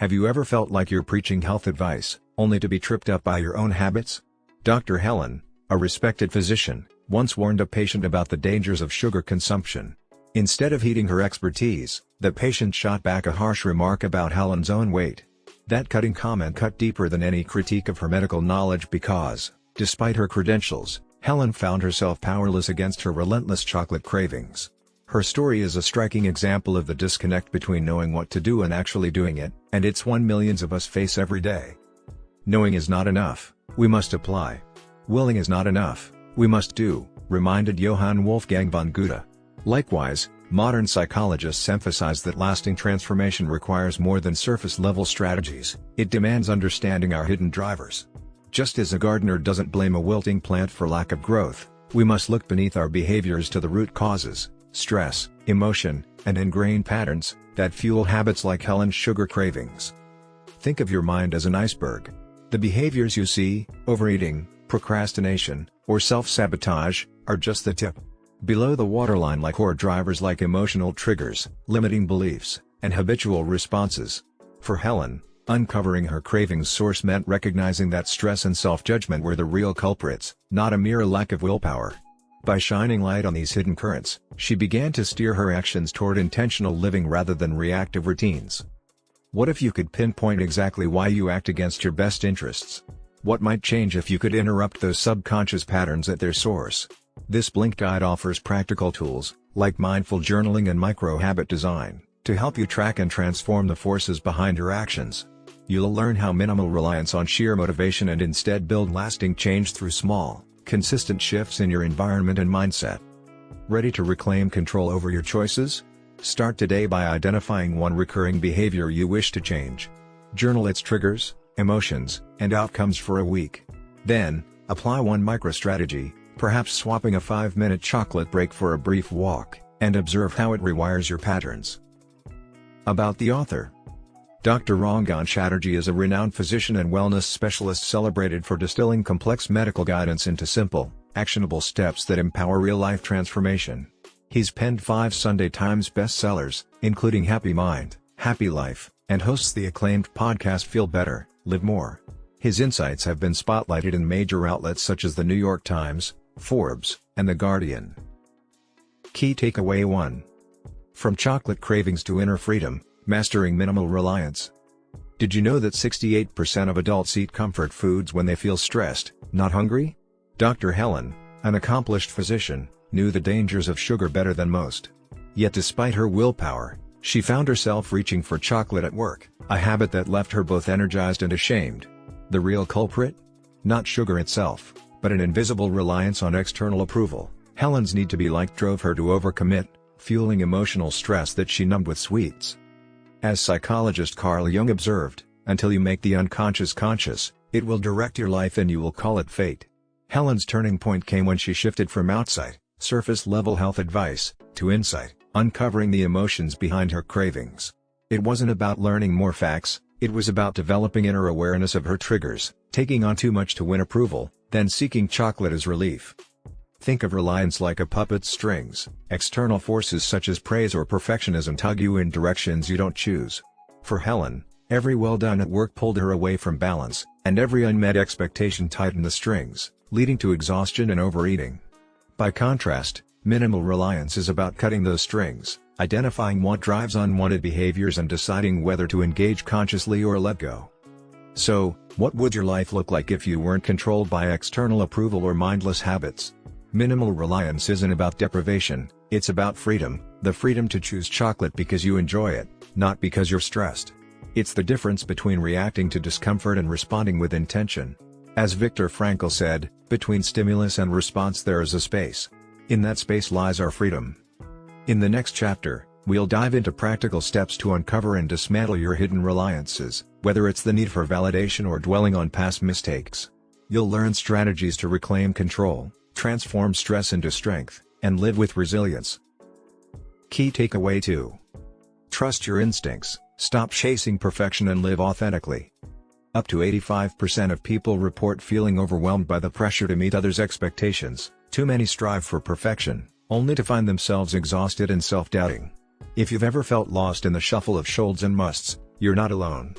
Have you ever felt like you're preaching health advice, only to be tripped up by your own habits? Dr. Helen, a respected physician, once warned a patient about the dangers of sugar consumption. Instead of heeding her expertise, the patient shot back a harsh remark about Helen's own weight. That cutting comment cut deeper than any critique of her medical knowledge because, despite her credentials, Helen found herself powerless against her relentless chocolate cravings. Her story is a striking example of the disconnect between knowing what to do and actually doing it, and it's one millions of us face every day. Knowing is not enough, we must apply. Willing is not enough, we must do, reminded Johann Wolfgang von Goethe. Likewise, modern psychologists emphasize that lasting transformation requires more than surface-level strategies, it demands understanding our hidden drivers. Just as a gardener doesn't blame a wilting plant for lack of growth, we must look beneath our behaviors to the root causes, stress, emotion, and ingrained patterns, that fuel habits like Helen's sugar cravings. Think of your mind as an iceberg. The behaviors you see, overeating, procrastination, or self-sabotage, are just the tip. Below the waterline lie core drivers like emotional triggers, limiting beliefs, and habitual responses. For Helen, uncovering her cravings source meant recognizing that stress and self-judgment were the real culprits, not a mere lack of willpower. By shining light on these hidden currents, she began to steer her actions toward intentional living rather than reactive routines. What if you could pinpoint exactly why you act against your best interests? What might change if you could interrupt those subconscious patterns at their source? This Blink Guide offers practical tools, like mindful journaling and micro-habit design, to help you track and transform the forces behind your actions. You'll learn how minimal reliance on sheer motivation and instead build lasting change through small, consistent shifts in your environment and mindset. Ready to reclaim control over your choices? Start today by identifying one recurring behavior you wish to change. Journal its triggers, emotions, and outcomes for a week. Then, apply one micro-strategy, perhaps swapping a 5-minute chocolate break for a brief walk, and observe how it rewires your patterns. About the author. Dr. Rangan Chatterjee is a renowned physician and wellness specialist celebrated for distilling complex medical guidance into simple, actionable steps that empower real-life transformation. He's penned 5 Sunday Times bestsellers, including Happy Mind, Happy Life, and hosts the acclaimed podcast Feel Better, Live More. His insights have been spotlighted in major outlets such as The New York Times, Forbes, and The Guardian. Key Takeaway 1. From chocolate cravings to inner freedom, mastering minimal reliance. Did you know that 68% of adults eat comfort foods when they feel stressed, not hungry? Dr. Helen, an accomplished physician, knew the dangers of sugar better than most. Yet despite her willpower, she found herself reaching for chocolate at work, a habit that left her both energized and ashamed. The real culprit? Not sugar itself, but an invisible reliance on external approval. Helen's need to be liked drove her to overcommit, fueling emotional stress that she numbed with sweets. As psychologist Carl Jung observed, until you make the unconscious conscious, it will direct your life and you will call it fate. Helen's turning point came when she shifted from outside, surface-level health advice, to insight, uncovering the emotions behind her cravings. It wasn't about learning more facts, it was about developing inner awareness of her triggers, taking on too much to win approval, then seeking chocolate as relief. Think of reliance like a puppet's strings. External forces such as praise or perfectionism tug you in directions you don't choose. For Helen, every well done at work pulled her away from balance, and every unmet expectation tightened the strings, leading to exhaustion and overeating. By contrast, minimal reliance is about cutting those strings, identifying what drives unwanted behaviors and deciding whether to engage consciously or let go. So, what would your life look like if you weren't controlled by external approval or mindless habits? Minimal reliance isn't about deprivation, it's about freedom, the freedom to choose chocolate because you enjoy it, not because you're stressed. It's the difference between reacting to discomfort and responding with intention. As Viktor Frankl said, between stimulus and response there is a space. In that space lies our freedom. In the next chapter, we'll dive into practical steps to uncover and dismantle your hidden reliances, whether it's the need for validation or dwelling on past mistakes. You'll learn strategies to reclaim control, transform stress into strength, and live with resilience. Key Takeaway 2. Trust your instincts, stop chasing perfection and live authentically. Up to 85% of people report feeling overwhelmed by the pressure to meet others' expectations. Too many strive for perfection, only to find themselves exhausted and self-doubting. If you've ever felt lost in the shuffle of shoulds and musts, you're not alone.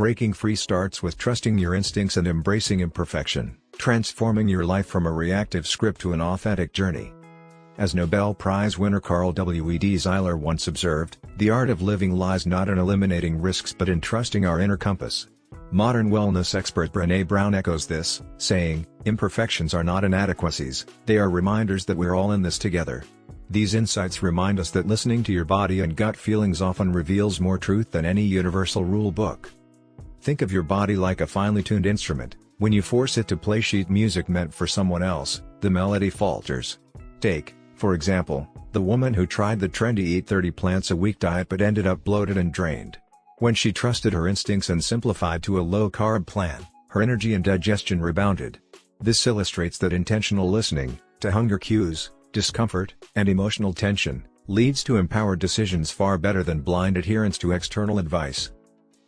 Breaking free starts with trusting your instincts and embracing imperfection, transforming your life from a reactive script to an authentic journey. As Nobel Prize winner Carl W. E. Zeiler once observed, the art of living lies not in eliminating risks but in trusting our inner compass. Modern wellness expert Brené Brown echoes this, saying, "Imperfections are not inadequacies, they are reminders that we're all in this together." These insights remind us that listening to your body and gut feelings often reveals more truth than any universal rule book. Think of your body like a finely tuned instrument. When you force it to play sheet music meant for someone else, the melody falters. Take, for example, the woman who tried the trendy eat 30 plants a week diet but ended up bloated and drained. When she trusted her instincts and simplified to a low-carb plan, her energy and digestion rebounded. This illustrates that intentional listening, to hunger cues, discomfort, and emotional tension, leads to empowered decisions far better than blind adherence to external advice.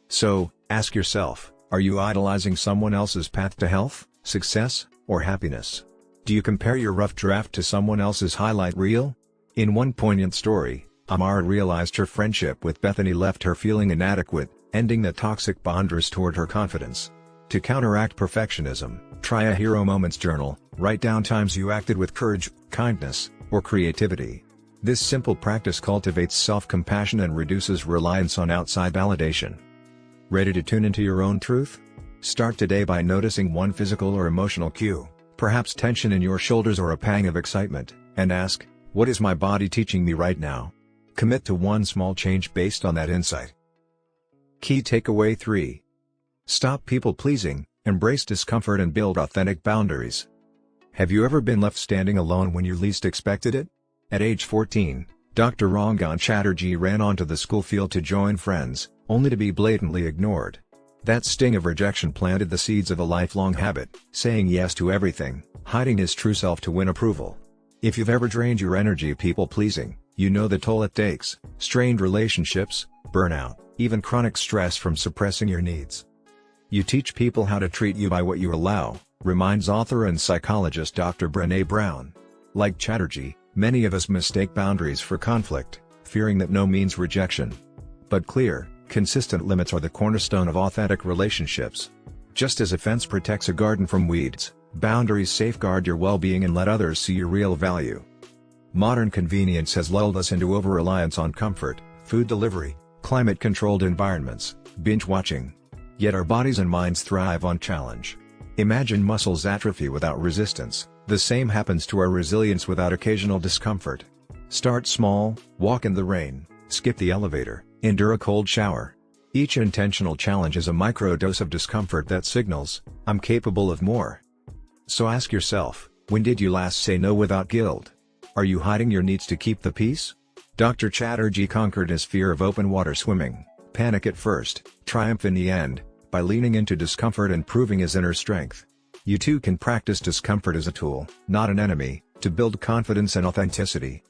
So, ask yourself, are you idolizing someone else's path to health, success, or happiness? Do you compare your rough draft to someone else's highlight reel? In one poignant story, Amara realized her friendship with Bethany left her feeling inadequate, ending the toxic bond restored her confidence. To counteract perfectionism, try a hero moments journal. Write down times you acted with courage, kindness, or creativity. This simple practice cultivates self-compassion and reduces reliance on outside validation. Ready to tune into your own truth? Start today by noticing one physical or emotional cue, perhaps tension in your shoulders or a pang of excitement, and ask, what is my body teaching me right now? Commit to one small change based on that insight. Key takeaway 3. Stop people-pleasing, embrace discomfort and build authentic boundaries. Have you ever been left standing alone when you least expected it? At age 14, Dr. Rangan Chatterjee ran onto the school field to join friends, only to be blatantly ignored. That sting of rejection planted the seeds of a lifelong habit, saying yes to everything, hiding his true self to win approval. If you've ever drained your energy people-pleasing, you know the toll it takes: strained relationships, burnout, even chronic stress from suppressing your needs. You teach people how to treat you by what you allow, reminds author and psychologist Dr. Brené Brown. Like Chatterjee, many of us mistake boundaries for conflict, fearing that no means rejection. But clear, consistent limits are the cornerstone of authentic relationships. Just as a fence protects a garden from weeds, boundaries safeguard your well-being and let others see your real value. Modern convenience has lulled us into over-reliance on comfort, food delivery, climate-controlled environments, binge-watching. Yet our bodies and minds thrive on challenge. Imagine muscles atrophy without resistance. The same happens to our resilience without occasional discomfort. Start small, walk in the rain, skip the elevator, endure a cold shower. Each intentional challenge is a microdose of discomfort that signals, I'm capable of more. So ask yourself, when did you last say no without guilt? Are you hiding your needs to keep the peace? Dr. Chatterjee conquered his fear of open water swimming, panic at first, triumph in the end, by leaning into discomfort and proving his inner strength. You too can practice discomfort as a tool, not an enemy, to build confidence and authenticity.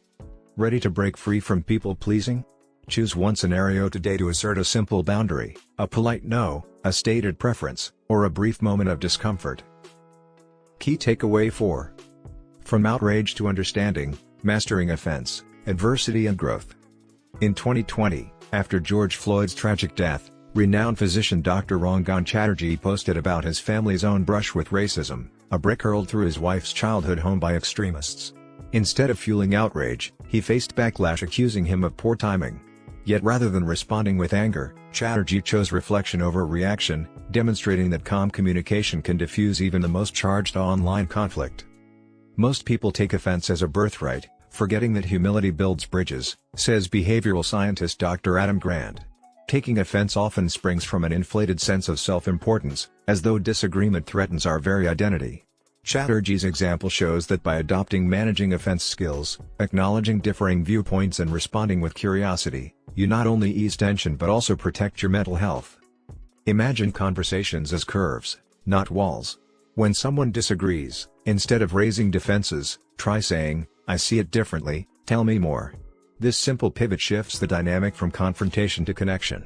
Ready to break free from people-pleasing? Choose one scenario today to assert a simple boundary, a polite no, a stated preference, or a brief moment of discomfort. Key takeaway 4. From outrage to understanding, mastering offense, adversity and growth. In 2020, after George Floyd's tragic death, renowned physician Dr. Rangan Chatterjee posted about his family's own brush with racism, a brick hurled through his wife's childhood home by extremists. Instead of fueling outrage, he faced backlash accusing him of poor timing. Yet rather than responding with anger, Chatterjee chose reflection over reaction, demonstrating that calm communication can diffuse even the most charged online conflict. Most people take offense as a birthright, forgetting that humility builds bridges, says behavioral scientist Dr. Adam Grant. Taking offense often springs from an inflated sense of self-importance, as though disagreement threatens our very identity. Chatterjee's example shows that by adopting managing offense skills, acknowledging differing viewpoints and responding with curiosity, you not only ease tension but also protect your mental health. Imagine conversations as curves, not walls. When someone disagrees, instead of raising defenses, try saying, I see it differently, tell me more. This simple pivot shifts the dynamic from confrontation to connection.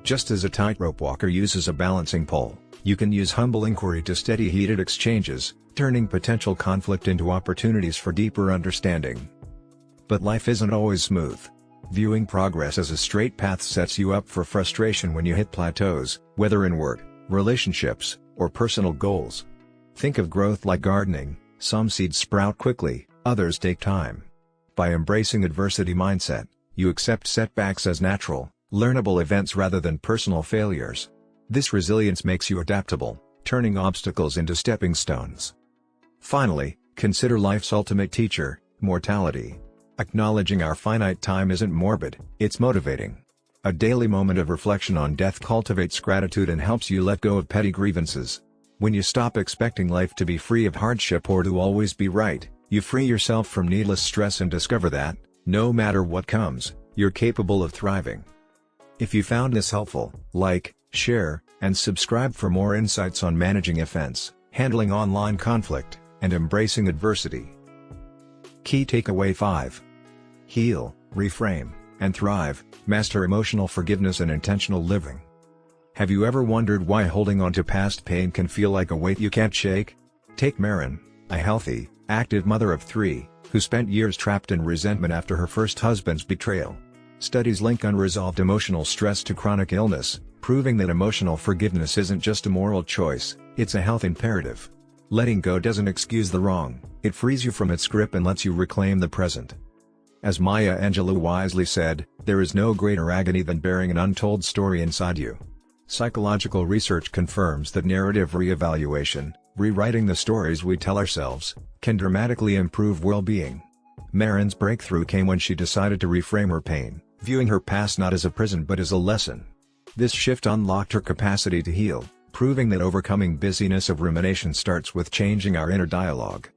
Just as a tightrope walker uses a balancing pole, you can use humble inquiry to steady heated exchanges, turning potential conflict into opportunities for deeper understanding. But life isn't always smooth. Viewing progress as a straight path sets you up for frustration when you hit plateaus, whether in work, relationships, or personal goals. Think of growth like gardening: some seeds sprout quickly, others take time. By embracing adversity mindset, you accept setbacks as natural, learnable events rather than personal failures. This resilience makes you adaptable, turning obstacles into stepping stones. Finally, consider life's ultimate teacher, mortality. Acknowledging our finite time isn't morbid, it's motivating. A daily moment of reflection on death cultivates gratitude and helps you let go of petty grievances. When you stop expecting life to be free of hardship or to always be right, you free yourself from needless stress and discover that, no matter what comes, you're capable of thriving. If you found this helpful, like, share, and subscribe for more insights on managing offense, handling online conflict, and embracing adversity. Key takeaway 5. Heal, reframe, and thrive. Master emotional forgiveness and intentional living. Have you ever wondered why holding on to past pain can feel like a weight you can't shake? Take Marin, a healthy, active mother of 3, who spent years trapped in resentment after her first husband's betrayal. Studies link unresolved emotional stress to chronic illness, proving that emotional forgiveness isn't just a moral choice, it's a health imperative. Letting go doesn't excuse the wrong, it frees you from its grip and lets you reclaim the present. As Maya Angelou wisely said, there is no greater agony than bearing an untold story inside you. Psychological research confirms that narrative reevaluation, rewriting the stories we tell ourselves, can dramatically improve well-being. Marin's breakthrough came when she decided to reframe her pain, viewing her past not as a prison but as a lesson. This shift unlocked her capacity to heal, proving that overcoming busyness of rumination starts with changing our inner dialogue.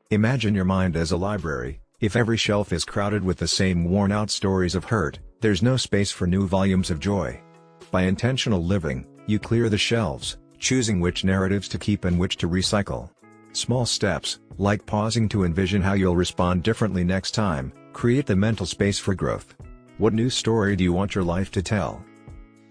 Imagine your mind as a library. If every shelf is crowded with the same worn-out stories of hurt, there's no space for new volumes of joy. By intentional living, you clear the shelves, choosing which narratives to keep and which to recycle. Small steps, like pausing to envision how you'll respond differently next time, create the mental space for growth. What new story do you want your life to tell?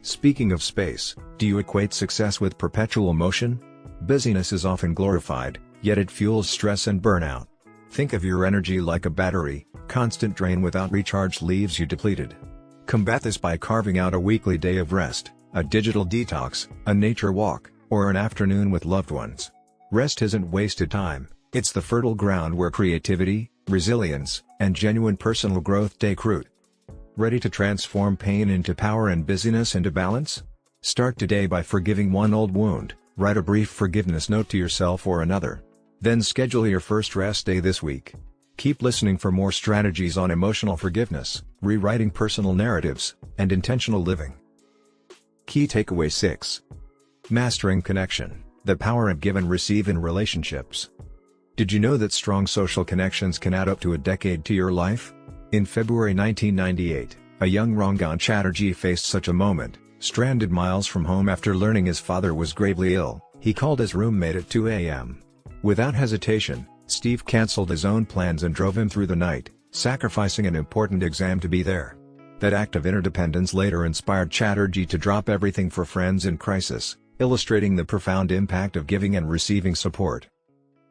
Speaking of space, do you equate success with perpetual motion? Busyness is often glorified, yet it fuels stress and burnout. Think of your energy like a battery. Constant drain without recharge leaves you depleted. Combat this by carving out a weekly day of rest, a digital detox, a nature walk, or an afternoon with loved ones. Rest isn't wasted time, it's the fertile ground where creativity, resilience, and genuine personal growth take root. Ready to transform pain into power and busyness into balance? Start today by forgiving one old wound. Write a brief forgiveness note to yourself or another. Then schedule your first rest day this week. Keep listening for more strategies on emotional forgiveness, rewriting personal narratives, and intentional living. Key takeaway 6. Mastering connection, the power of give and receive in relationships. Did you know that strong social connections can add up to a decade to your life? In February 1998, a young Rangan Chatterjee faced such a moment. Stranded miles from home after learning his father was gravely ill, he called his roommate at 2 a.m. Without hesitation, Steve canceled his own plans and drove him through the night, sacrificing an important exam to be there. That act of interdependence later inspired Chatterjee to drop everything for friends in crisis, illustrating the profound impact of giving and receiving support.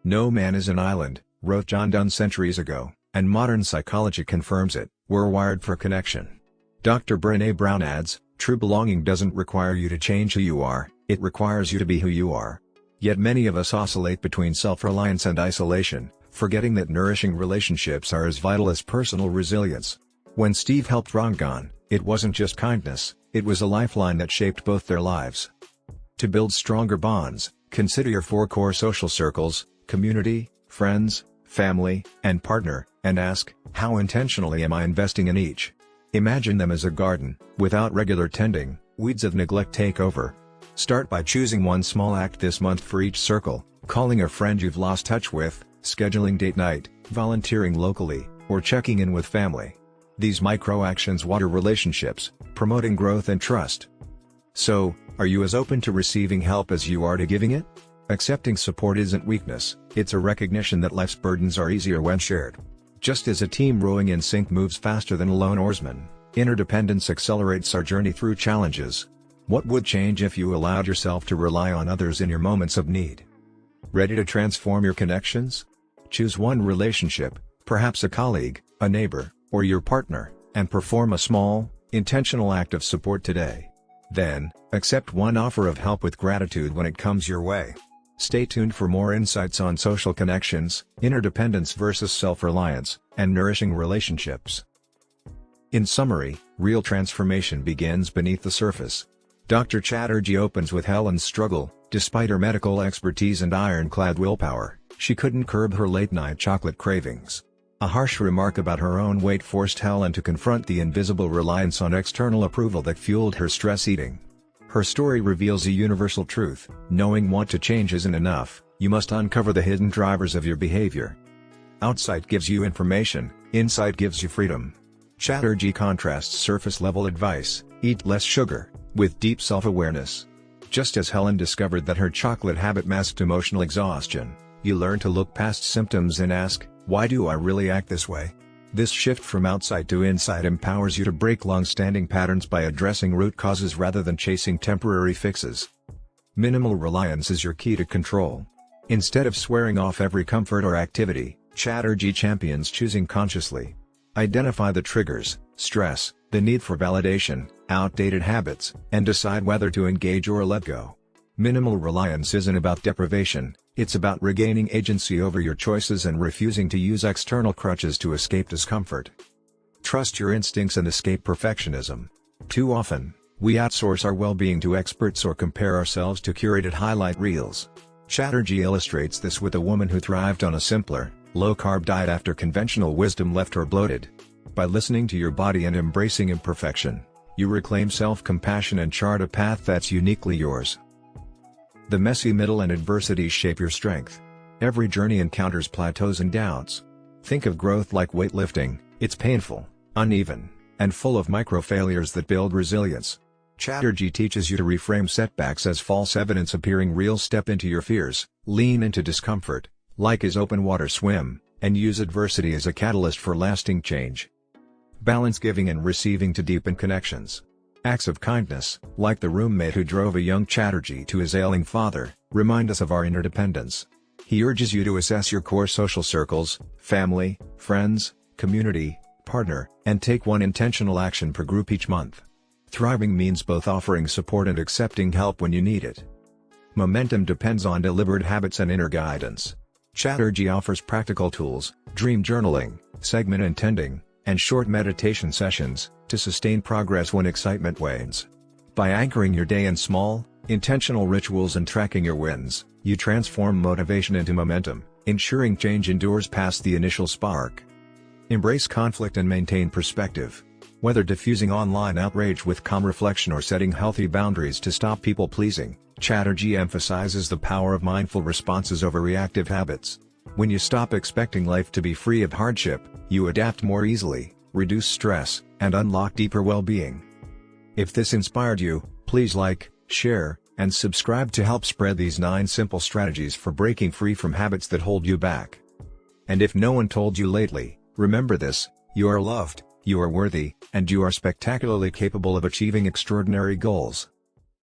"No man is an island," wrote John Donne centuries ago, and modern psychology confirms it. We're wired for connection. Dr. Brené Brown adds, "True belonging doesn't require you to change who you are, it requires you to be who you are." Yet many of us oscillate between self-reliance and isolation, forgetting that nourishing relationships are as vital as personal resilience. When Steve helped Rangan, it wasn't just kindness, it was a lifeline that shaped both their lives. To build stronger bonds, consider your 4 core social circles: community, friends, family, and partner, and ask, how intentionally am I investing in each? Imagine them as a garden. Without regular tending, weeds of neglect take over. Start by choosing one small act this month for each circle: calling a friend you've lost touch with, scheduling date night, volunteering locally, or checking in with family. These micro-actions water relationships, promoting growth and trust. So, are you as open to receiving help as you are to giving it? Accepting support isn't weakness, it's a recognition that life's burdens are easier when shared. Just as a team rowing in sync moves faster than a lone oarsman, interdependence accelerates our journey through challenges. What would change if you allowed yourself to rely on others in your moments of need? Ready to transform your connections? Choose one relationship, perhaps a colleague, a neighbor, or your partner, and perform a small, intentional act of support today. Then, accept one offer of help with gratitude when it comes your way. Stay tuned for more insights on social connections, interdependence versus self-reliance, and nourishing relationships. In summary, real transformation begins beneath the surface. Dr. Chatterjee opens with Helen's struggle. Despite her medical expertise and ironclad willpower, she couldn't curb her late-night chocolate cravings. A harsh remark about her own weight forced Helen to confront the invisible reliance on external approval that fueled her stress eating. Her story reveals a universal truth: knowing what to change isn't enough, you must uncover the hidden drivers of your behavior. Outside gives you information, inside gives you freedom. Chatterjee contrasts surface-level advice, eat less sugar, with deep self-awareness. Just as Helen discovered that her chocolate habit masked emotional exhaustion, you learn to look past symptoms and ask, why do I really act this way? This shift from outside to inside empowers you to break long-standing patterns by addressing root causes rather than chasing temporary fixes. Minimal reliance is your key to control. Instead of swearing off every comfort or activity, Chatterjee champions choosing consciously. Identify the triggers: stress, the need for validation, outdated habits, and decide whether to engage or let go. Minimal reliance isn't about deprivation, it's about regaining agency over your choices and refusing to use external crutches to escape discomfort. Trust your instincts and escape perfectionism. Too often, we outsource our well-being to experts or compare ourselves to curated highlight reels. Chatterjee illustrates this with a woman who thrived on a simpler, low-carb diet after conventional wisdom left her bloated. By listening to your body and embracing imperfection, you reclaim self-compassion and chart a path that's uniquely yours. The messy middle and adversities shape your strength. Every journey encounters plateaus and doubts. Think of growth like weightlifting: it's painful, uneven, and full of micro-failures that build resilience. Chatterjee teaches you to reframe setbacks as false evidence appearing real. Step into your fears, lean into discomfort, like as open water swim, and use adversity as a catalyst for lasting change. Balance giving and receiving to deepen connections. Acts of kindness, like the roommate who drove a young Chatterjee to his ailing father, remind us of our interdependence. He urges you to assess your core social circles: family, friends, community, partner, and take one intentional action per group each month. Thriving means both offering support and accepting help when you need it. Momentum depends on deliberate habits and inner guidance. Chatterjee offers practical tools: dream journaling, segment intending, and short meditation sessions, to sustain progress when excitement wanes. By anchoring your day in small, intentional rituals and tracking your wins, you transform motivation into momentum, ensuring change endures past the initial spark. Embrace conflict and maintain perspective. Whether diffusing online outrage with calm reflection or setting healthy boundaries to stop people-pleasing, Chatterjee emphasizes the power of mindful responses over reactive habits. When you stop expecting life to be free of hardship, you adapt more easily, reduce stress, and unlock deeper well-being. If this inspired you, please like, share, and subscribe to help spread these 9 simple strategies for breaking free from habits that hold you back. And if no one told you lately, remember this: you are loved, you are worthy, and you are spectacularly capable of achieving extraordinary goals.